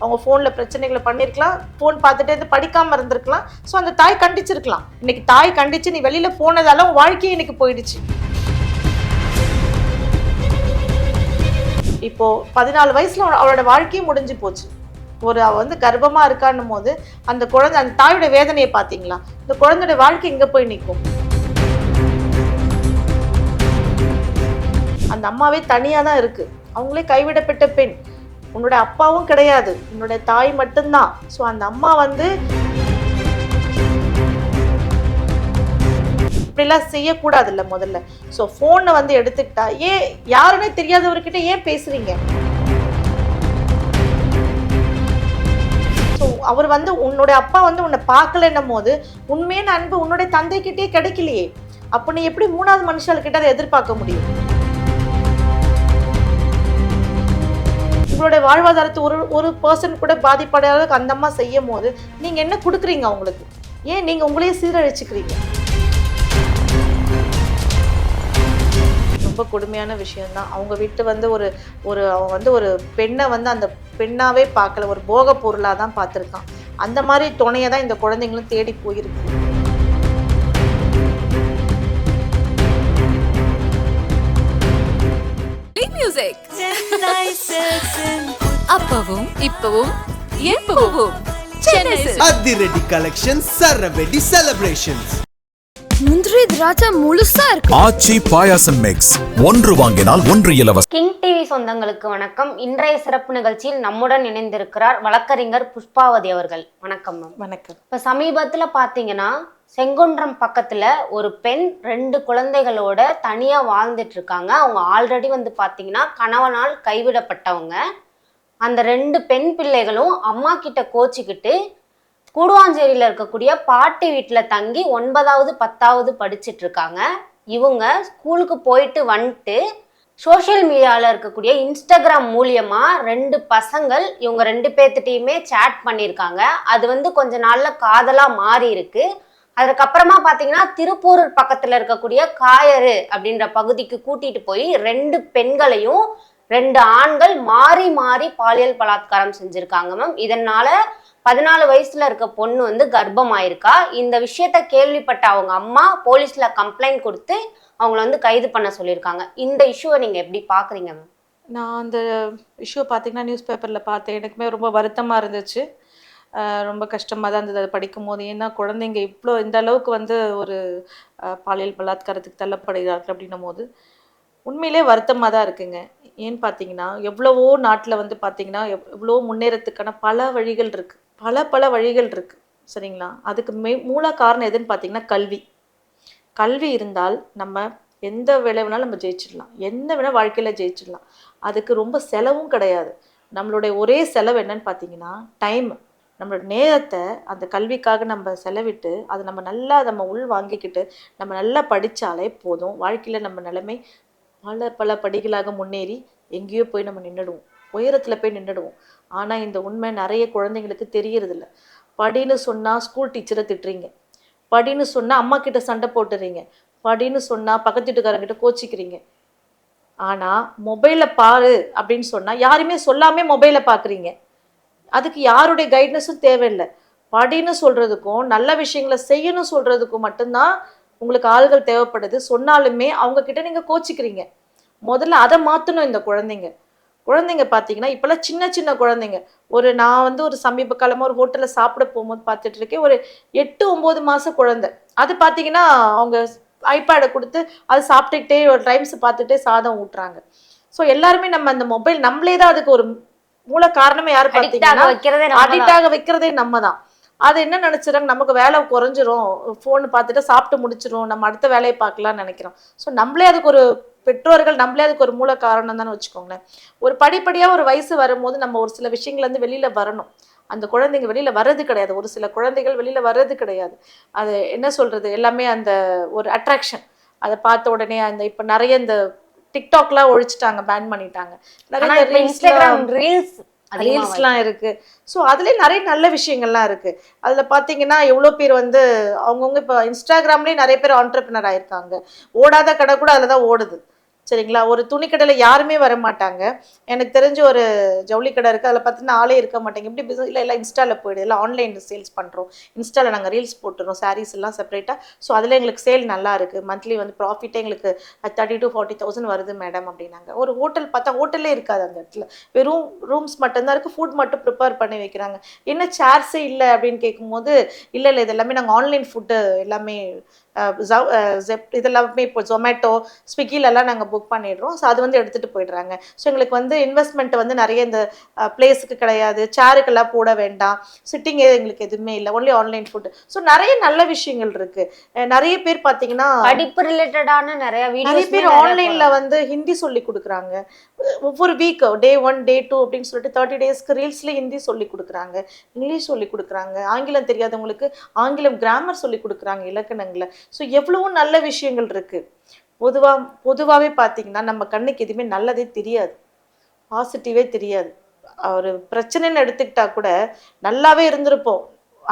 அவங்க ஃபோனில் பிரச்சனைகளை பண்ணியிருக்கலாம், ஃபோன் பார்த்துட்டே இருந்து படிக்காமல் இருந்திருக்கலாம். ஸோ அந்த தாய் கண்டிச்சிருக்கலாம். இன்னைக்கு தாய் கண்டிச்சு நீ வெளியில் போனதால உன் வாழ்க்கையே இன்னைக்கு போயிடுச்சு. இப்போ 14 வயசுல அவளோட வாழ்க்கையும் முடிஞ்சு போச்சு. அவ வந்து கர்ப்பமா இருக்கான்னும் போது அந்த குழந்தை, அந்த தாயோட வேதனையை பார்த்தீங்களா? இந்த குழந்தையோட வாழ்க்கை இங்க போய் நிற்கும். அந்த அம்மாவே தனியா தான் இருக்கு. அவங்களே கைவிடப்பட்ட பெண். உன்னோட அப்பாவும் கிடையாது, உன்னோட தாய் மட்டும்தான். ஸோ அந்த அம்மா வந்து இப்படிலாம் செய்யக்கூடாது இல்லை முதல்ல. ஸோ ஃபோனை வந்து எடுத்துக்கிட்டா ஏன் யாருன்னே தெரியாதவர்கிட்ட ஏன் பேசுறீங்க? ஸோ அவர் வந்து உன்னோட அப்பா வந்து உன்னை பார்க்கலன்னும் போது உண்மையான அன்பு உன்னுடைய தந்தைக்கிட்டே கிடைக்கலையே. அப்போ நீ எப்படி 3வது மனுஷால்கிட்ட அதை எதிர்பார்க்க முடியும்? உங்களுடைய வாழ்வாதாரத்தை ஒரு பர்சன் கூட பாதிப்படையாத அளவுக்கு அந்த அம்மா செய்யும் போது நீங்க என்ன கொடுக்குறீங்க அவங்களுக்கு? ஏன் நீங்க உங்களையே சீரழிச்சுக்கிறீங்க? ரொம்ப கொடுமையான விஷயம்தான். அவங்க வீட்டு வந்து அவங்க வந்து ஒரு பெண்ணை வந்து அந்த பெண்ணாவே பார்க்கல, ஒரு போக பொருளாக தான் பார்த்துருக்கான். அந்த மாதிரி துணையை தான் இந்த குழந்தைங்களும் தேடி போயிருக்கு. அப்பவும் இப்பவும் எப்பவும் அதிரடி கலெக்ஷன்ஸ், சரவெடி செலிப்ரேஷன்ஸ். முந்திரி திராட்சை முழுசா இருக்கு. ஆச்சி பாயாசம் மிக்ஸ், ஒன்று வாங்கினால் ஒன்று இலவசம். கிங் டிவி சொந்தங்களுக்கு வணக்கம். இன்றைய சிறப்பு நிகழ்ச்சியில் நம்முடன் இணைந்திருக்கிறார் வழக்கறிஞர் புஷ்பாவதி அவர்கள். வணக்கம் மேம். வணக்கம். இப்ப சமீபத்துல பாத்தீங்கன்னா செங்குன்றம் பக்கத்துல ஒரு பெண் 2 குழந்தைகளோட தனியா வாழ்ந்துட்டு இருக்காங்க. அவங்க ஆல்ரெடி வந்து பாத்தீங்கன்னா கணவனால் கைவிடப்பட்டவங்க. அந்த 2 பெண் பிள்ளைகளும் அம்மா கிட்ட கோச்சிக்கிட்டு கூடுவாஞ்சேரியில இருக்கக்கூடிய பாட்டி வீட்டில் தங்கி 9வது 10வது படிச்சுட்டு இருக்காங்க. இவங்க ஸ்கூலுக்கு போயிட்டு வந்துட்டு சோஷியல் மீடியாவில் இருக்கக்கூடிய இன்ஸ்டாகிராம் மூலியமா 2 பசங்கள் இவங்க 2 பேர்த்திட்டையுமே சேட் பண்ணியிருக்காங்க. அது வந்து கொஞ்ச நாள்ல காதலா மாறி இருக்கு. அதுக்கப்புறமா பார்த்தீங்கன்னா திருப்பூர் பக்கத்தில் இருக்கக்கூடிய காயரு அப்படின்ற பகுதிக்கு கூட்டிட்டு போய் 2 பெண்களையும் 2 ஆண்கள் மாறி மாறி பாலியல் பலாத்காரம் செஞ்சிருக்காங்க மேம். இதனால 14 வயசுல இருக்க பொண்ணு வந்து கர்ப்பமாயிருக்கா. இந்த விஷயத்த கேள்விப்பட்ட அவங்க அம்மா போலீஸ்ல கம்ப்ளைண்ட் கொடுத்து அவங்கள வந்து கைது பண்ண சொல்லியிருக்காங்க. இந்த இஷ்யூவை நீங்க எப்படி பாக்குறீங்க மேம்? நான் அந்த இஷ்யூ பார்த்தீங்கன்னா நியூஸ் பேப்பரில் பார்த்தேன். எனக்குமே ரொம்ப வருத்தமாக இருந்துச்சு. ரொம்ப கஷ்டமாக தான் இருந்தது அதை படிக்கும் போது. ஏன்னா குழந்தைங்க இந்த அளவுக்கு வந்து ஒரு பாலியல் பலாத்காரத்துக்கு தள்ளப்படுகிறார்கள் அப்படின்னும் போது உண்மையிலே வருத்தமாக தான் இருக்குங்க. ஏன்னு பார்த்தீங்கன்னா எவ்வளவோ நாட்டில் வந்து பார்த்தீங்கன்னா எவ்வளோ முன்னேறத்துக்கான பல வழிகள் இருக்குது, பல வழிகள் இருக்குது, சரிங்களா? அதுக்கு மூல காரணம் எதுன்னு பார்த்தீங்கன்னா கல்வி இருந்தால் நம்ம எந்த வேலை வேணாலும் நம்ம ஜெயிச்சிடலாம், என்ன வேணால் வாழ்க்கையில் ஜெயிச்சிடலாம். அதுக்கு ரொம்ப செலவும் கிடையாது. நம்மளுடைய ஒரே செலவு என்னன்னு பார்த்தீங்கன்னா டைம். நம்மளோட நேரத்தை அந்த கல்விக்காக நம்ம செலவிட்டு அதை நம்ம உள் வாங்கிக்கிட்டு நம்ம நல்லா படித்தாலே போதும். வாழ்க்கையில் நம்ம நிலைமை பல படிகளாக முன்னேறி எங்கேயோ போய் நம்ம நின்றுடுவோம், உயரத்தில் போய் நின்றுடுவோம். ஆனால் இந்த உண்மை நிறைய குழந்தைங்களுக்கு தெரியறதில்ல. படின்னு சொன்னால் ஸ்கூல் டீச்சரை திட்டுறீங்க, படின்னு சொன்னால் அம்மா கிட்ட சண்டை போட்டுறீங்க, படின்னு சொன்னால் பக்கத்து வீட்டுக்காரங்கிட்ட கோச்சிக்கிறீங்க. ஆனால் மொபைலில் பாரு அப்படின்னு சொன்னால் யாருமே சொல்லாமே மொபைலை பார்க்குறீங்க. அதுக்கு யாருடைய கைட்னஸும் தேவையில்லை. படின்னு சொல்கிறதுக்கும் நல்ல விஷயங்களை செய்யணும் சொல்கிறதுக்கும் மட்டும்தான் உங்களுக்கு ஆள்கள் தேவைப்படுது. சொன்னாலுமே அவங்கக்கிட்ட நீங்கள் கோச்சிக்கிறீங்க. முதல்ல அதை மாற்றணும். இந்த குழந்தைங்க பார்த்தீங்கன்னா இப்போல்லாம் சின்ன குழந்தைங்க. நான் வந்து ஒரு சமீப காலமாக ஒரு ஹோட்டலில் சாப்பிட போகும்போது பார்த்துட்டு இருக்கேன். ஒரு 8-9 மாத குழந்தை. அது பார்த்தீங்கன்னா அவங்க ஐபேடை கொடுத்து அது சாப்பிட்டுக்கிட்டே ஒரு டைம்ஸ் பார்த்துட்டே சாதம் ஊட்டுறாங்க. ஸோ எல்லாருமே நம்ம அந்த மொபைல் நம்மளே தான் அதுக்கு ஒரு மூல காரணமே யாரு பார்த்தீங்கன்னா அடிக்ட் ஆக வைக்கிறதே நம்ம தான். அது என்ன நினைச்சிடறாங்க, நமக்கு வேலை குறைஞ்சிரும், ஃபோன் பார்த்துட்டு சாப்பிட்டு முடிச்சிடும், நம்ம அடுத்த வேலையை பார்க்கலாம்னு நினைக்கிறோம். ஸோ நம்மளே அதுக்கு ஒரு பெற்றோர்கள் நம்மளே அதுக்கு ஒரு மூல காரணம் தானே வச்சுக்கோங்களேன். ஒரு படிப்படியாக ஒரு வயசு வரும்போது நம்ம ஒரு சில விஷயங்கள்லேருந்து வெளியில் வரணும். அந்த குழந்தைங்க வெளியில் வர்றது கிடையாது. ஒரு சில குழந்தைகள் வெளியில் வர்றது கிடையாது. அது என்ன சொல்கிறது, எல்லாமே அந்த ஒரு அட்ராக்ஷன். அதை பார்த்த உடனே அந்த இப்போ நிறைய இந்த டிக்டாக்லாம் ஒழிச்சிட்டாங்க, பேன் பண்ணிட்டாங்க. நிறைய ரீல்ஸ்லாம் இருக்கு. ஸோ அதுலேயே நிறைய நல்ல விஷயங்கள்லாம் இருக்கு. அதில் பார்த்தீங்கன்னா எவ்வளோ பேர் வந்து அவங்கவுங்க இப்போ இன்ஸ்டாகிராம்லேயே நிறைய பேர் ஆண்டர்ப்ரனர் ஆயிருக்காங்க. ஓடாத கடை கூட அதில் தான் ஓடுது. சரிங்களா? ஒரு துணி கடையில் யாருமே வர மாட்டாங்க. எனக்கு தெரிஞ்ச ஒரு ஜவுளி கடை இருக்குது, அதில் பார்த்தீங்கன்னா ஆளே இருக்க மாட்டாங்க. எப்படி பிஸ்னஸ் இல்லை, எல்லாம் இன்ஸ்டாவில் போயிடுது, இல்லை ஆன்லைன் சேல்ஸ் பண்ணுறோம், இன்ஸ்டாவில் நாங்கள் ரீல்ஸ் போட்டுறோம், சாரீஸ் எல்லாம் செப்பரேட்டாக. ஸோ அதில் எங்களுக்கு சேல் நல்லா இருக்குது, மந்த்லி வந்து ப்ராஃபிட்டே எங்களுக்கு 30,000 to 40,000 வருது மேடம் அப்படின்னாங்க. ஒரு ஹோட்டல் பார்த்தா ஹோட்டலே இருக்காது அந்த இடத்துல, வெறும் ரூம்ஸ் மட்டும்தான் இருக்குது, ஃபுட் மட்டும் ப்ரிப்பேர் பண்ணி வைக்கிறாங்க. என்ன சேர்ஸே இல்லை அப்படின்னு கேட்கும்போது, இல்லை இல்லை இது எல்லாமே நாங்கள் ஆன்லைன் ஃபுட்டு எல்லாமே இதெல்லாமே இப்போ ஜொமேட்டோ ஸ்விக்கிலெல்லாம் நாங்கள் புக் பண்ணிடுறோம். ஸோ அது வந்து எடுத்துகிட்டு போயிடுறாங்க. ஸோ எங்களுக்கு வந்து இன்வெஸ்ட்மெண்ட் வந்து நிறைய இந்த பிளேஸுக்கு கிடையாது, சேருக்கெல்லாம் போட வேண்டாம், சிட்டிங்கே எங்களுக்கு எதுவுமே இல்லை, ஒன்லி ஆன்லைன் ஃபுட்டு. ஸோ நிறைய நல்ல விஷயங்கள் இருக்குது. நிறைய பேர் பார்த்தீங்கன்னா படிப்பு ரிலேட்டடான நிறைய பேர் ஆன்லைனில் வந்து ஹிந்தி சொல்லி கொடுக்குறாங்க. ஒவ்வொரு வீக் டே 1 டே 2 அப்படின்னு சொல்லிட்டு 30 டேஸ்க்கு ரீல்ஸ்லேயே ஹிந்தி சொல்லி கொடுக்குறாங்க, இங்கிலீஷ் சொல்லி கொடுக்குறாங்க, ஆங்கிலம் தெரியாதவங்களுக்கு ஆங்கிலம் கிராமர் சொல்லி கொடுக்குறாங்க, இலக்கணங்களை. ஸோ எவ்வளவோ நல்ல விஷயங்கள் இருக்குது. பொதுவாகவே பார்த்தீங்கன்னா நம்ம கண்ணுக்கு எதுவுமே நல்லதே தெரியாது, பாசிட்டிவே தெரியாது. ஒரு பிரச்சனைன்னு எடுத்துக்கிட்டா கூட நல்லாவே இருந்திருப்போம்,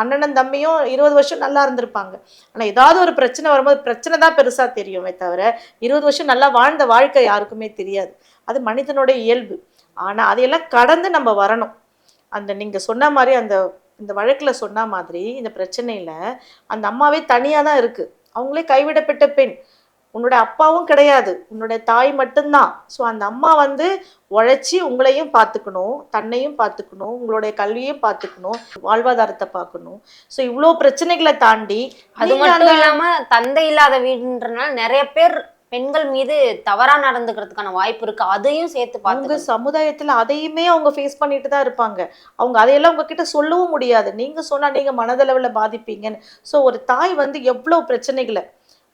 அண்ணனும் தம்பியும் 20 வருஷம் நல்லா இருந்திருப்பாங்க. ஆனால் ஏதாவது ஒரு பிரச்சனை வரும்போது பிரச்சனை தான் பெருசாக தெரியுமே தவிர 20 வருஷம் நல்லா வாழ்ந்த வாழ்க்கை யாருக்குமே தெரியாது. அது மனிதனுடைய இயல்பு. ஆனால் அதையெல்லாம் கடந்து நம்ம வரணும். அந்த நீங்கள் சொன்ன மாதிரி இந்த வழக்கில் சொன்ன மாதிரி இந்த பிரச்சனையில் அந்த அம்மாவே தனியாக தான் இருக்குது, அவங்களே கைவிடப்பட்ட பெண், உன்னோட அப்பாவும் கிடையாது, உன்னோட தாய் மட்டும்தான். ஸோ அந்த அம்மா வந்து உழைச்சி உங்களையும் பார்த்துக்கணும், தன்னையும் பார்த்துக்கணும், உங்களுடைய கல்வியும் பார்த்துக்கணும், வாழ்வாதாரத்தை பார்க்கணும். ஸோ இவ்வளோ பிரச்சனைகளை தாண்டி அது மட்டும் இல்லாம தந்தை இல்லாத வீடுன்றனால நிறைய பேர் பெண்கள் மீது தவறா நடந்துக்கிறதுக்கான வாய்ப்பு இருக்கு, அதையும் சேர்த்து பார்த்து சமுதாயத்துல அதையுமே அவங்க ஃபேஸ் பண்ணிட்டு தான் இருப்பாங்க. அவங்க அதையெல்லாம் உங்ககிட்ட சொல்லவும் முடியாது, நீங்க சொன்னா நீங்க மனதளவுல பாதிப்பீங்கன்னு. ஸோ ஒரு தாய் வந்து எவ்வளவு பிரச்சனைகளை,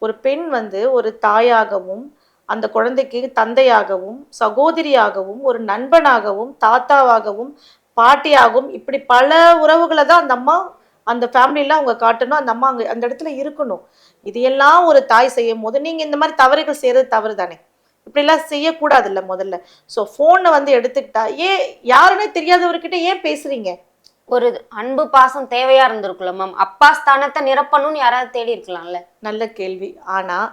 ஒரு பெண் வந்து ஒரு தாயாகவும் அந்த குழந்தைக்கு தந்தையாகவும் சகோதரியாகவும் ஒரு நண்பனாகவும் தாத்தாவாகவும் பாட்டியாகவும் இப்படி பல உறவுகளை தான் அந்த அம்மா அந்த ஃபேமிலியில் அவங்க காட்டணும். அந்த அம்மா அங்கே அந்த இடத்துல இருக்கணும். இதையெல்லாம் ஒரு தாய் செய்யும் போது நீங்கள் இந்த மாதிரி தவறுகள் செய்கிறது தவறு தானே, இப்படிலாம் செய்யக்கூடாதுல்ல முதல்ல. ஸோ ஃபோனை வந்து எடுத்துக்கிட்டா ஏன் யாருன்னே தெரியாதவர்கிட்ட ஏன் பேசுறீங்க? ஒரு அன்பு பாசம் தேவையா இருந்திருக்குல்ல மேம், அப்பா ஸ்தானத்தை நிரப்பணும்னு யாராவது தேடி இருக்கலாம்ல. நல்ல கேள்வி. ஆனால்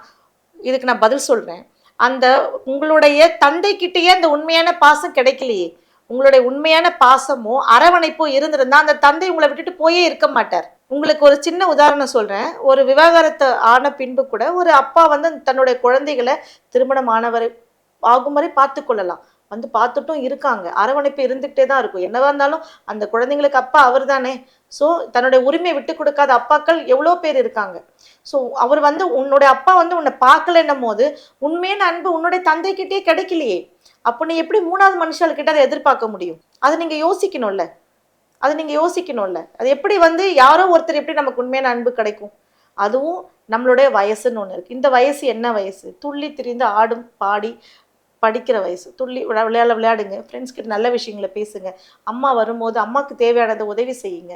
இதுக்கு நான் பதில் சொல்கிறேன். அந்த உங்களுடைய தந்தைக்கிட்டேயே அந்த உண்மையான பாசம் கிடைக்கலையே, உங்களுடைய உண்மையான பாசமோ அரவணைப்போ இருந்திருந்தா அந்த தந்தை உங்களை விட்டுட்டு போயே இருக்க மாட்டார். உங்களுக்கு ஒரு சின்ன உதாரணம் சொல்கிறேன். ஒரு விவாகரத்து ஆன பின்பு கூட ஒரு அப்பா வந்து தன்னுடைய குழந்தைகளை திருமணம் ஆகும் வரை பார்த்து கொள்ளலாம், வந்து பார்த்துட்டும் இருக்காங்க, அரவணைப்பு இருந்துகிட்டே தான் இருக்கும். என்னவா இருந்தாலும் அந்த குழந்தைங்களுக்கு அப்பா அவர் தானே. ஸோ தன்னுடைய உரிமையை விட்டு கொடுக்காத அப்பாக்கள் எவ்வளோ பேர் இருக்காங்க. ஸோ அவர் வந்து உன்னுடைய அப்பா வந்து உன்னை பார்க்கலன்னும் போது உண்மையான அன்பு உன்னுடைய தந்தைக்கிட்டே கிடைக்கலையே, அப்போ நீ எப்படி 3வது மனுஷால்கிட்ட அதை எதிர்பார்க்க முடியும்? அதை நீங்கள் யோசிக்கணும்ல, அது எப்படி வந்து யாரோ ஒருத்தர் எப்படி நமக்கு உண்மையான அன்பு கிடைக்கும்? அதுவும் நம்மளுடைய வயசுன்னு ஒன்று இருக்குது. இந்த வயசு என்ன வயசு? துள்ளி திரிந்து ஆடும் பாடி படிக்கிற வயசு. துள்ளி விளையாடுங்க, ஃப்ரெண்ட்ஸ் கிட்ட நல்ல விஷயங்களை பேசுங்க, அம்மா வரும்போது அம்மாவுக்கு தேவையானதை உதவி செய்யுங்க,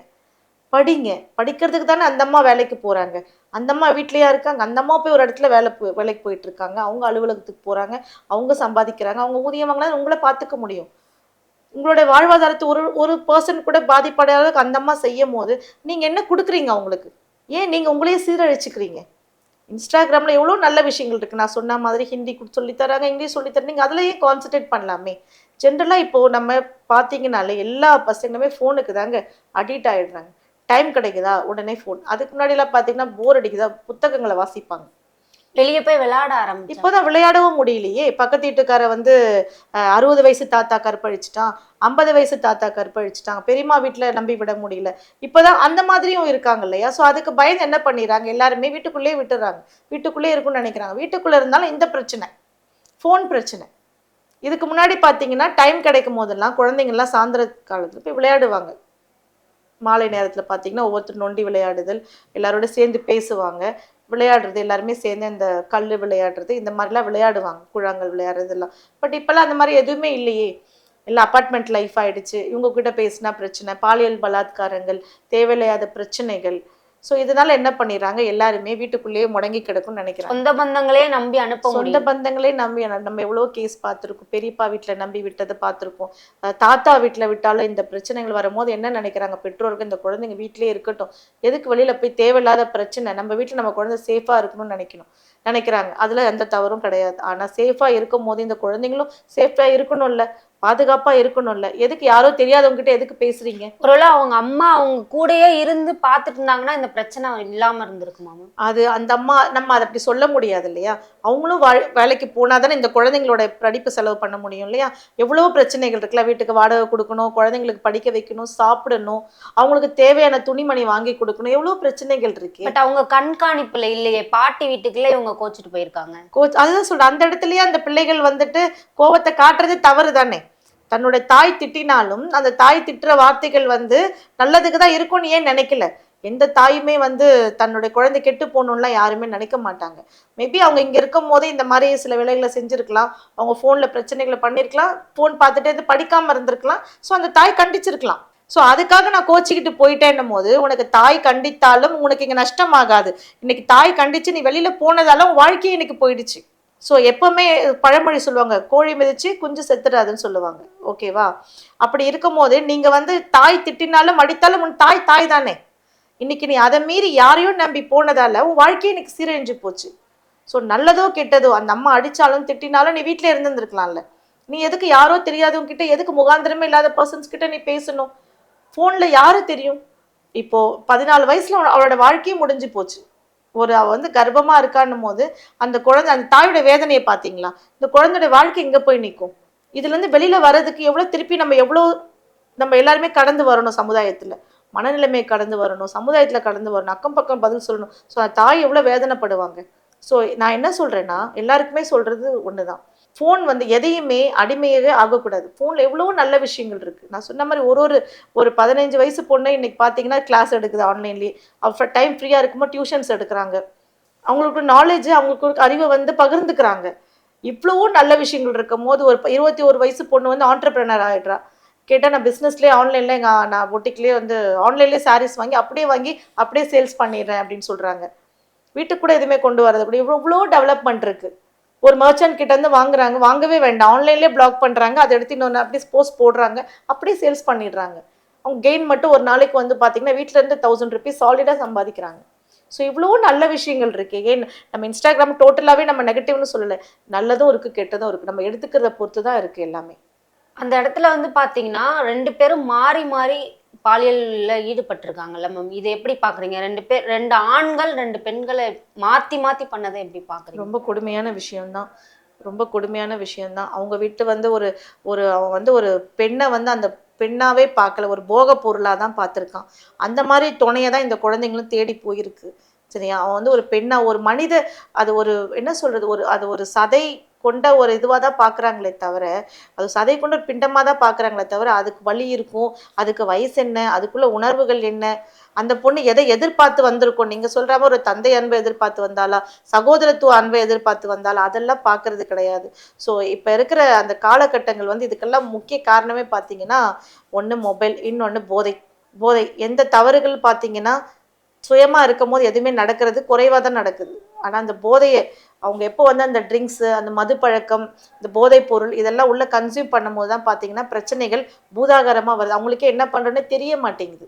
படிங்க. படிக்கிறதுக்கு தானே அந்த அம்மா வேலைக்கு போகிறாங்க, அந்த அம்மா வீட்லேயா இருக்காங்க, அந்த அம்மா போய் ஒரு இடத்துல வேலைக்கு போயிட்டு இருக்காங்க, அவங்க அலுவலகத்துக்கு போகிறாங்க, அவங்க சம்பாதிக்கிறாங்க, அவங்க ஊதியம் வாங்கினா உங்களை பார்த்துக்க முடியும். உங்களுடைய வாழ்வாதாரத்தை ஒரு பர்சன் கூட பாதிப்படையாத அந்த அம்மா செய்யும் போது நீங்கள் என்ன கொடுக்குறீங்க அவங்களுக்கு? ஏன் நீங்கள் உங்களையே சீரழிச்சுக்கிறீங்க? இன்ஸ்டாகிராமில் எவ்வளோ நல்ல விஷயங்கள் இருக்குது. நான் சொன்ன மாதிரி ஹிந்தி சொல்லித்தராங்க, இங்கிலீஷ் சொல்லித்தராங்க, நீங்கள் அதிலேயே கான்சன்ட்ரேட் பண்ணலாமே. ஜென்ரலாக இப்போது நம்ம பார்த்தீங்கனாலே எல்லா பசங்களுமே ஃபோனுக்கு தாங்க அடிக்ட் ஆகிடுறாங்க. டைம் கிடைக்குதா உடனே ஃபோன். அதுக்கு முன்னாடிலாம் பார்த்தீங்கன்னா போர் அடிக்குதா புத்தகங்களை வாசிப்பாங்க, வெளியே போய் விளையாட ஆரம்பிச்சு. இப்போதான் விளையாடவும் முடியலையே. பக்கத்து வீட்டுக்கார வந்து 60 வயசு தாத்தா கற்பழிச்சிட்டான், 50 வயசு தாத்தா கற்பழிச்சிட்டான், பெரியம்மா வீட்டில் நம்பி விட முடியல. இப்போதான் அந்த மாதிரியும் இருக்காங்க இல்லையா? ஸோ அதுக்கு பயந்து என்ன பண்ணிடுறாங்க, எல்லாருமே வீட்டுக்குள்ளேயே விட்டுறாங்க, வீட்டுக்குள்ளே இருக்குன்னு நினைக்கிறாங்க. வீட்டுக்குள்ளே இருந்தாலும் இந்த பிரச்சனை, ஃபோன் பிரச்சனை. இதுக்கு முன்னாடி பார்த்தீங்கன்னா டைம் கிடைக்கும் போதெல்லாம் குழந்தைங்கள்லாம் சாயந்தர காலத்தில் போய் விளையாடுவாங்க. மாலை நேரத்தில் பார்த்தீங்கன்னா ஒவ்வொருத்தர் நொண்டி விளையாடுதல், எல்லாரோட சேர்ந்து பேசுவாங்க, விளையாடுறது, எல்லாருமே சேர்ந்து இந்த கல் விளையாடுறது, இந்த மாதிரிலாம் விளையாடுவாங்க, குழாங்கள் விளையாடுறதுலாம். பட் இப்போல்லாம் அந்த மாதிரி எதுவுமே இல்லையே. இல்லை அப்பார்ட்மெண்ட் லைஃப் ஆகிடுச்சு, இவங்கக்கிட்ட பேசினா பிரச்சனை, பாலியல் பலாத்காரங்கள், தேவையில்லாத பிரச்சனைகள், ஸோ இதனால என்ன பண்ணிடுறாங்க, எல்லாருமே வீட்டுக்குள்ளேயே முடங்கி கிடக்கும்னு நினைக்கிறாங்க. சொந்த பந்தங்களே நம்பி அனுப்ப சொந்த முடியும். பந்தங்களே நம்பி நம்ம எவ்வளோ கேஸ் பார்த்துருக்கோம். பெரியப்பா வீட்டில் நம்பி விட்டதை பார்த்துருக்கோம். தாத்தா வீட்டில் விட்டாலும் இந்த பிரச்சனைகள் வரும்போது என்ன நினைக்கிறாங்க பெற்றோர்கள், இந்த குழந்தைங்க வீட்டிலே இருக்கட்டும், எதுக்கு வெளியில் போய் தேவையில்லாத பிரச்சனை, நம்ம வீட்டில் நம்ம குழந்தை சேஃபாக இருக்கணும்னு நினைக்கிறாங்க. அதில் எந்த தவறும் கிடையாது. ஆனால் சேஃபாக இருக்கும் போது இந்த குழந்தைங்களும் சேஃபாக இருக்கணும்ல, பாதுகாப்பாக இருக்கணும்ல. எதுக்கு யாரோ தெரியாதவங்க கிட்ட எதுக்கு பேசுறீங்க? ஒருவேளை அவங்க அம்மா அவங்க கூடயே இருந்து பார்த்துட்டு இருந்தாங்கன்னா இந்த பிரச்சனை இல்லாம இருந்திருக்குமா மேம்? அது அந்த அம்மா நம்ம அதை அப்படி சொல்ல முடியாது இல்லையா. அவங்களும் வேலைக்கு போனால் தானே இந்த குழந்தைங்களோட படிப்பு செலவு பண்ண முடியும் இல்லையா. எவ்வளவோ பிரச்சனைகள் இருக்குல்ல. வீட்டுக்கு வாடகை கொடுக்கணும், குழந்தைங்களுக்கு படிக்க வைக்கணும், சாப்பிடணும், அவங்களுக்கு தேவையான துணிமணி வாங்கி கொடுக்கணும், எவ்வளோ பிரச்சனைகள் இருக்கு. பட் அவங்க கண்காணிப்புல இல்லையே, பாட்டி வீட்டுக்குள்ள இவங்க கோச்சிட்டு போயிருக்காங்க. அதுதான் சொல்றேன், அந்த இடத்துலயே அந்த பிள்ளைகள் வந்துட்டு கோவத்தை காட்டுறது தவறு தானே. தன்னுடைய தாய் திட்டினாலும் அந்த தாய் திட்டுற வார்த்தைகள் வந்து நல்லதுக்கு தான் இருக்கும்னு ஏன் நினைக்கல? எந்த தாயுமே வந்து தன்னுடைய குழந்தை கெட்டு போகணும்லாம் யாருமே நினைக்க மாட்டாங்க. மேபி அவங்க இங்கே இருக்கும் போதே இந்த மாதிரி சில வேலைகளை செஞ்சுருக்கலாம், அவங்க ஃபோனில் பிரச்சனைகளை பண்ணியிருக்கலாம், ஃபோன் பார்த்துட்டு இது படிக்காமல் இருந்திருக்கலாம். ஸோ அந்த தாய் கண்டிச்சிருக்கலாம். ஸோ அதுக்காக நான் கோச்சிக்கிட்டு போயிட்டேன்னும் போது உனக்கு தாய் கண்டித்தாலும் உனக்கு இங்கே நஷ்டமாகாது. இன்னைக்கு தாய் கண்டிச்சு நீ வெளியில் போனதால உன் வாழ்க்கையே இன்னைக்கு போயிடுச்சு. ஸோ எப்பவுமே பழமொழி சொல்லுவாங்க, கோழி மிதிச்சு குஞ்சு செத்துறாதுன்னு சொல்லுவாங்க. ஓகேவா? அப்படி இருக்கும் போது நீங்கள் வந்து தாய் திட்டினாலும் அடித்தாலும் உன் தாய் தானே. இன்னைக்கு நீ அதை மீறி யாரையும் நம்பி போனதால உன் வாழ்க்கையை இன்னைக்கு சீரழிஞ்சு போச்சு. ஸோ நல்லதோ கெட்டதோ அந்த அம்மா அடித்தாலும் திட்டினாலும் நீ வீட்டில் இருந்துருக்கலாம்ல. நீ எதுக்கு யாரோ தெரியாதவங்க கிட்ட, எதுக்கு முகாந்திரமே இல்லாத பர்சன்ஸ் கிட்ட நீ பேசணும்? ஃபோனில் யாரு தெரியும்? இப்போது 14 வயசில் அவளோட வாழ்க்கையும் முடிஞ்சு போச்சு. அவ வந்து கர்ப்பமா இருக்கான்னும் போது அந்த குழந்தை, அந்த தாயோட வேதனையை பார்த்தீங்களா? இந்த குழந்தையோட வாழ்க்கை எங்கே போய் நிற்கும்? இதுலேருந்து வெளியில் வர்றதுக்கு திருப்பி நம்ம எல்லாருமே கடந்து வரணும். சமுதாயத்தில் மனநிலைமை கடந்து வரணும், சமுதாயத்தில் கடந்து வரணும், அக்கம் பக்கம் பதில் சொல்லணும். ஸோ அந்த தாய் எவ்வளோ வேதனைப்படுவாங்க. ஸோ நான் என்ன சொல்கிறேன்னா, எல்லாருக்குமே சொல்கிறது ஒன்று தான், ஃபோன் வந்து எதையுமே அடிமையாகவே ஆகக்கூடாது. ஃபோனில் எவ்வளோ நல்ல விஷயங்கள் இருக்குது. நான் சொன்ன மாதிரி ஒரு 15 வயசு பொண்ணை இன்றைக்கி பார்த்தீங்கன்னா கிளாஸ் எடுக்குது ஆன்லைன்லேயே. அவள் டைம் ஃப்ரீயாக இருக்கும்போது டியூஷன்ஸ் எடுக்கிறாங்க. அவங்களுக்கு நாலேஜ், அவங்களுக்கு அறிவை வந்து பகிர்ந்துக்கிறாங்க. இவ்வளவோ நல்ல விஷயங்கள் இருக்கும் போது ஒரு 21 வயசு பொண்ணு வந்து ஆண்டர்பிரினர் ஆகிடுறா. கேட்டால் நான் பிஸ்னஸ்லேயே ஆன்லைனில் நான் பொட்டிக்லேயே வந்து ஆன்லைன்லேயே சாரீஸ் வாங்கி அப்படியே சேல்ஸ் பண்ணிடுறேன் அப்படின்னு சொல்கிறாங்க. வீட்டுக்கு கூட எதுவுமே கொண்டு வரது கூட இவ்வளோ டெவலப்மெண்ட் இருக்குது. ஒரு மர்ச்சன்ட் கிட்ட இருந்து வாங்குறாங்க, வாங்கவே வேண்டாம், ஆன்லைன்லேயே பிளாக் பண்ணுறாங்க, அதை எடுத்து இன்னொன்று அப்படியே போஸ்ட் போடுறாங்க, அப்படியே சேல்ஸ் பண்ணிடுறாங்க. அவங்க கெயின் மட்டும் ஒரு நாளைக்கு வந்து பார்த்தீங்கன்னா வீட்டிலேருந்து 1000 ருபீஸ் சாலிடாக சம்பாதிக்கிறாங்க. ஸோ இவ்வளோ நல்ல விஷயங்கள் இருக்குது. ஏன் நம்ம இன்ஸ்டாகிராம் டோட்டலாகவே நம்ம நெகட்டிவ்னு சொல்லலை, நல்லதும் இருக்குது கெட்டதும் இருக்குது. நம்ம எடுத்துக்கிறத பொறுத்து தான் இருக்குது எல்லாமே. அந்த இடத்துல வந்து பார்த்தீங்கன்னா 2 பேரும் மாறி மாறி பாலியல்ல ஈடுபட்டிருக்காங்கல்ல மேம், இதை எப்படி பாக்குறீங்க? 2 ஆண்கள் 2 பெண்களை மாத்தி பண்ணதை எப்படி பாக்குறீங்க? ரொம்ப கொடுமையான விஷயம்தான். அவங்க வீட்டு வந்து அவன் வந்து ஒரு பெண்ணை வந்து அந்த பெண்ணாவே பார்க்கல, ஒரு போக பொருளாக தான் பார்த்துருக்கான். அந்த மாதிரி துணையை தான் இந்த குழந்தைங்களும் தேடி போயிருக்கு. சரியா? அவன் வந்து ஒரு பெண்ணா, ஒரு மனித, அது ஒரு என்ன சொல்றது, அது ஒரு சதை கொண்ட ஒரு இதுவாக தான் பார்க்குறாங்களே தவிர, அது சதை கொண்ட ஒரு பிண்டமாக தான் பார்க்குறாங்களே தவிர, அதுக்கு வலி இருக்கும், அதுக்கு வயசு என்ன, அதுக்குள்ள உணர்வுகள் என்ன, அந்த பொண்ணு எதை எதிர்பார்த்து வந்திருக்கும்? நீங்கள் சொல்கிற மாதிரி ஒரு தந்தை அன்பை எதிர்பார்த்து வந்தாலா, சகோதரத்துவ அன்பை எதிர்பார்த்து வந்தாலா, அதெல்லாம் பார்க்கறது கிடையாது. ஸோ இப்போ இருக்கிற அந்த காலகட்டங்கள் வந்து இதுக்கெல்லாம் முக்கிய காரணமே பார்த்தீங்கன்னா, ஒன்று மொபைல், இன்னொன்று போதை. எந்த தவறுகள் பார்த்தீங்கன்னா சுயமாக இருக்கும் போது எதுவுமே நடக்கிறது குறைவாக தான் நடக்குது. ஆனால் அந்த போதையை அவங்க எப்போ வந்து அந்த ட்ரிங்க்ஸு, அந்த மது பழக்கம், இந்த போதைப் பொருள் இதெல்லாம் உள்ளே கன்சியூம் பண்ணும் போது தான் பார்த்தீங்கன்னா பிரச்சனைகள் பூதாகரமாக வருது. அவங்களுக்கே என்ன பண்ணுறோன்னு தெரிய மாட்டேங்குது.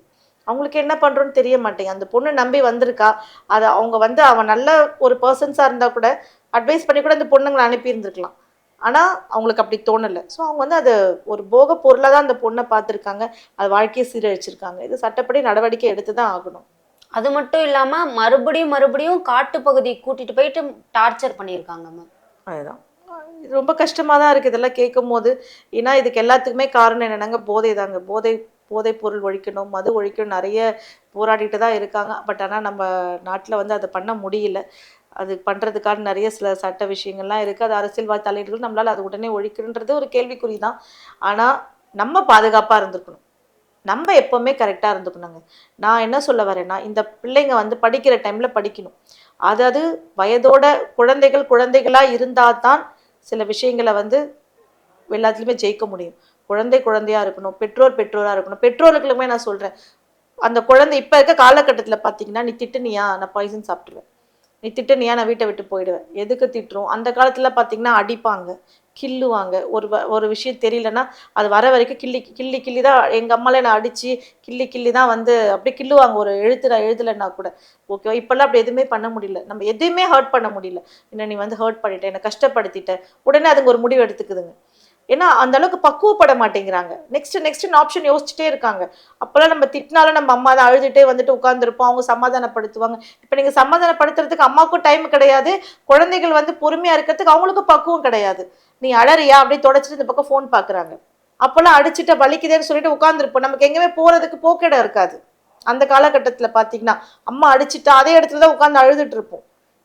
அந்த பொண்ணு நம்பி வந்திருக்கா, அதை அவங்க வந்து அவன் நல்ல ஒரு பர்சன்ஸாக இருந்தால் கூட அட்வைஸ் பண்ணி கூட அந்த பொண்ணுங்களை அனுப்பியிருந்துருக்கலாம். ஆனால் அவங்களுக்கு அப்படி தோணலை. ஸோ அவங்க வந்து அது ஒரு போக பொருளாக தான் அந்த பொண்ணை பார்த்துருக்காங்க, அது வாழ்க்கையை சீரழிச்சிருக்காங்க. இது சட்டப்படி நடவடிக்கை எடுத்து தான் ஆகணும். அது மட்டும் இல்லாம மறுபடியும் காட்டுப்பகுதி கூட்டிட்டு போயிட்டு டார்ச்சர் பண்ணியிருக்காங்க மேம். அதுதான் இது ரொம்ப கஷ்டமாக தான் இருக்குது இதெல்லாம் கேட்கும் போது. ஏன்னா இதுக்கு எல்லாத்துக்குமே காரணம் என்னென்னாங்க, போதை பொருள் ஒழிக்கணும், மது ஒழிக்கணும், நிறைய போராடிட்டு தான் இருக்காங்க. பட் ஆனால் நம்ம நாட்டில் வந்து அதை பண்ண முடியல. அது பண்ணுறதுக்கான நிறைய சில சட்ட விஷயங்கள்லாம் இருக்குது. அது அரசியல்வாதி தலையீடுகள், நம்மளால் அது உடனே ஒழிக்கணுன்றது ஒரு கேள்விக்குறி தான். ஆனால் நம்ம பாதுகாப்பாக இருந்திருக்கணும், நம்ம எப்போவுமே கரெக்டாக இருந்துக்கணுங்க. நான் என்ன சொல்ல வரேன்னா, இந்த பிள்ளைங்க வந்து படிக்கிற டைமில் படிக்கணும். அதாவது வயதோட குழந்தைகளாக இருந்தால் தான் சில விஷயங்களை வந்து எல்லாத்துலேயுமே ஜெயிக்க முடியும். குழந்தையாக இருக்கணும், பெற்றோராக இருக்கணும். பெற்றோர்களுக்குமே நான் சொல்கிறேன், அந்த குழந்தை இப்போ இருக்க காலகட்டத்தில் பார்த்தீங்கன்னா, நீ திட்டுனியா நான் பாய்சன் சாப்பிட்டுருவேன், நீ திட்டுனியா நான் வீட்டை விட்டு போயிடுவேன். எதுக்கு திட்டுறோம்? அந்த காலத்தில் பார்த்தீங்கன்னா அடிப்பாங்க, கில்லுவாங்க. ஒரு விஷயம் தெரியலன்னா அது வர வரைக்கும் கிள்ளி தான் எங்கள் அம்மாவில் என்னை அடித்து கிள்ளி தான் வந்து அப்படியே கில்லுவாங்க. ஒரு நான் எழுதலைன்னா கூட ஓகேவா. இப்போல்லாம் அப்படி எதுவுமே பண்ண முடியல, நம்ம எதுவுமே ஹர்ட் பண்ண முடியல. என்ன நீ வந்து ஹர்ட் பண்ணிட்ட, என்னை கஷ்டப்படுத்திட்ட, உடனே அதுங்க ஒரு முடிவு எடுத்துக்குதுங்க. ஏன்னா அந்த அளவுக்கு பக்குவப்பட மாட்டேங்கிறாங்க. நெக்ஸ்ட் ஆப்ஷன் யோசிச்சுட்டே இருக்காங்க. அப்போல்லாம் நம்ம திட்டினாலும் நம்ம அம்மா தான் அழுதுகிட்டே வந்துட்டு உட்காந்துருப்போம், அவங்க சமாதானப்படுத்துவாங்க. இப்போ நீங்கள் சமாதானப்படுத்துறதுக்கு அம்மாவுக்கும் டைம் கிடையாது, குழந்தைகள் வந்து பொறுமையாக இருக்கிறதுக்கு அவங்களுக்கும் பக்குவம் கிடையாது. நீ அழறியா அப்படியே தொடச்சிட்டு இந்த பக்கம் ஃபோன் பார்க்குறாங்க. அப்போல்லாம் அடிச்சுட்டு வலிக்குதேன்னு சொல்லிட்டு உட்காந்துருப்போம், நமக்கு எங்கேயுமே போகிறதுக்கு போக்கிடம் இருக்காது. அந்த காலகட்டத்தில் பார்த்தீங்கன்னா அம்மா அடிச்சுட்டு அதே இடத்துல தான் உட்காந்து அழுதுட்டு இருப்போம்,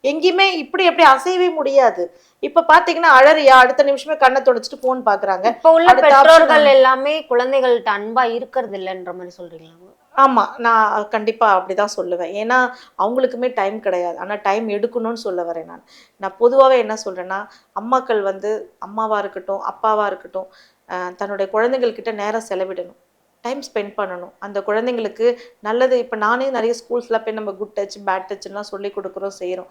எங்கேயுமே இப்படி எப்படி அசையவே முடியாது. இப்ப பாத்தீங்கன்னா அழறியா அடுத்த நிமிஷமே கண்ணை தொடச்சிட்டு போன் பாக்குறாங்க. இப்ப உள்ள பெற்றோர்கள் எல்லாமே குழந்தைகள்ட்ட அன்பா இருக்கிறது இல்லைன்ற மாதிரி சொல்றீங்களா? ஆமா, நான் கண்டிப்பா அப்படிதான் சொல்லுவேன். ஏன்னா அவங்களுக்குமே டைம் கிடையாது, ஆனா டைம் எடுக்கணும்னு சொல்ல வரேன். நான் பொதுவாகவே என்ன சொல்றேன்னா, அம்மாக்கள் வந்து அம்மாவா இருக்கட்டும் அப்பாவா இருக்கட்டும் தன்னுடைய குழந்தைகள் கிட்ட நேரம் செலவிடணும், டைம் ஸ்பெண்ட் பண்ணணும். அந்த குழந்தைங்களுக்கு நல்லது. இப்போ நானே நிறைய ஸ்கூல்ஸில் போய் நம்ம குட் டச் பேட் டச்லாம் சொல்லி கொடுக்குறோம் செய்கிறோம்.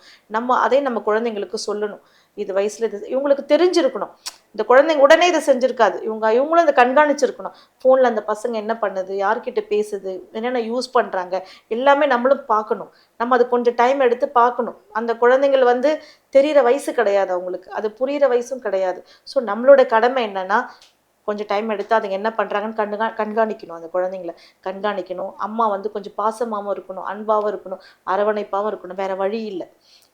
அதே நம்ம குழந்தைங்களுக்கு சொல்லணும். இது வயசில் இது இவங்களுக்கு தெரிஞ்சிருக்கணும். இந்த குழந்தைங்க உடனே இதை செஞ்சுருக்காது, இவங்களும் இதை கண்காணிச்சிருக்கணும். ஃபோனில் அந்த பசங்க என்ன பண்ணுது, யார்கிட்ட பேசுது, என்னென்ன யூஸ் பண்ணுறாங்க, எல்லாமே நம்மளும் பார்க்கணும். நம்ம அது கொஞ்சம் டைம் எடுத்து பார்க்கணும். அந்த குழந்தைங்கள் வந்து தெரிகிற வயசு கிடையாது அவங்களுக்கு, அது புரிகிற வயசும் கிடையாது. ஸோ நம்மளோட கடமை என்னென்னா கொஞ்சம் டைம் எடுத்து அதுங்க என்ன பண்ணுறாங்கன்னு கண்காணிக்கணும். அந்த குழந்தைங்கள கண்காணிக்கணும். அம்மா வந்து கொஞ்சம் பாசமாகவும் இருக்கணும், அன்பாகவும் இருக்கணும், அரவணைப்பாகவும் இருக்கணும். வேறு வழி இல்லை.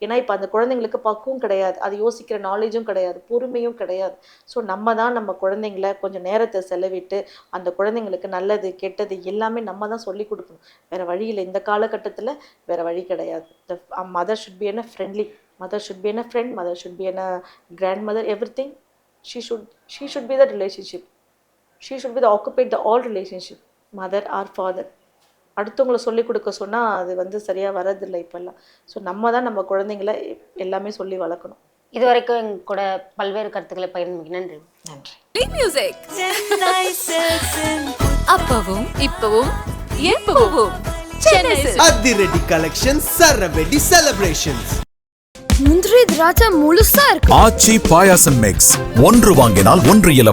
ஏன்னா இப்போ அந்த குழந்தைங்களுக்கு பக்குவம் கிடையாது, அது யோசிக்கிற நாலேஜும் கிடையாது, பொறுமையும் கிடையாது. ஸோ நம்ம தான் நம்ம குழந்தைங்கள கொஞ்சம் நேரத்தை செலவிட்டு அந்த குழந்தைங்களுக்கு நல்லது கெட்டது எல்லாமே நம்ம தான் சொல்லி கொடுக்கணும். வேறு வழி இல்லை. இந்த காலகட்டத்தில் வேறு வழி கிடையாது. The mother should be an friendly, mother should be an friend, mother should be an grand mother, everything. She should be the relationship. She should be the occupy the all relationship. Mother or father. அடுத்தவங்களை சொல்லிக் கொடுக்க சொன்னால் அது வந்து சரியாக வரதில்லை இப்போல்லாம். So நம்ம தான் நம்ம குழந்தைங்கள எல்லாமே சொல்லி வளர்க்கணும். இது வரைக்கும் எங்க கூட பல்வேறு கருத்துக்களை பகிர்ந்து நன்றி. Play music. அப்பவும் இப்பவும் எப்பவும் சென்னை சில்க்ஸ். அதிரடி கலெக்ஷன்ஸ் சரவெடி செலிப்ரேஷன்ஸ். முந்திரி திராட்சை முழுசா இருக்கு. ஆச்சி பாயாசம் மிக்ஸ் 1 வாங்கினால் 1 இலவசம்.